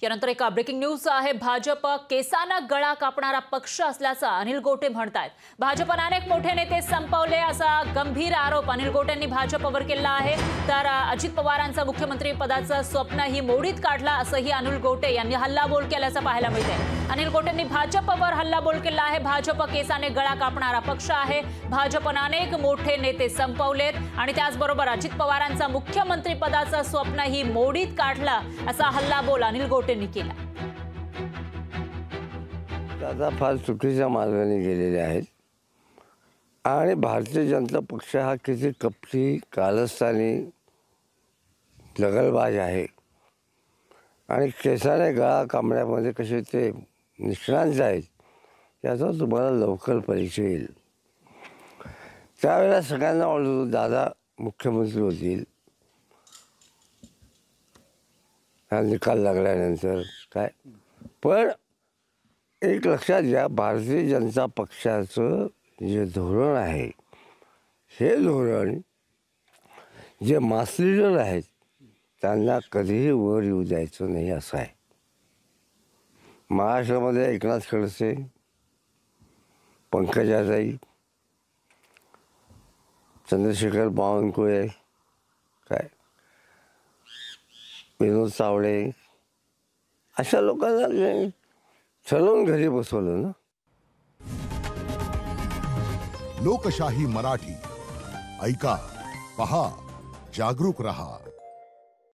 यानंतर एक breaking news आहे। भाजप केसांना गळा कापणारा पक्ष असल्याचं अनिल गोटे म्हणतात। भाजपने अनेक मोठे नेते संपवले असा गंभीर आरोप अनिल गोटेंनी भाजपवर केला आहे। तर अजित पवारांचं मुख्यमंत्री पदाचं स्वप्नही मोडीत काढलं असंही अनिल गोटे यांनी हल्लाबोल केल्याचं पाहायला मिळतंय। अनिल गोटेंनी भाजपवर हल्लाबोल केला आहे। भाजप केसाने गळा कापणारा पक्ष आहे। भाजपने अनेक मोठे नेते संपवलेत आणि त्याचबरोबर अजित पवारांचं मुख्यमंत्री पदाचं स्वप्नही मोडीत काढलं असा हल्लाबोल अनिल गोटेंनी केला। दादा फार चुकीच्या मार्गाने गेलेले आहेत आणि भारतीय जनता पक्ष हा किती कपटी कारस्थानी दगलबाज आहे आणि केसाने गळा कापण्यामध्ये कसे ते निष्णात आहेत याचा तुम्हाला लवकर परिचय येईल। त्यावेळेला सगळ्यांना वाटलं दादा मुख्यमंत्री होतील। हा निकाल लागल्यानंतर काय, पण एक लक्षात घ्या, भारतीय जनता पक्षाचं जे धोरण आहे हे धोरण जे मास लीडर आहेत त्यांना कधीही वर येऊ द्यायचं नाही असं आहे। महाराष्ट्रामध्ये एकनाथ खडसे, पंकजाताई, चंद्रशेखर बावनकुळे, काय विनोद तावडे अशा लोकांना चलवून घरी बसवलं ना। लोकशाही मराठी ऐका, पहा, जागरूक रहा।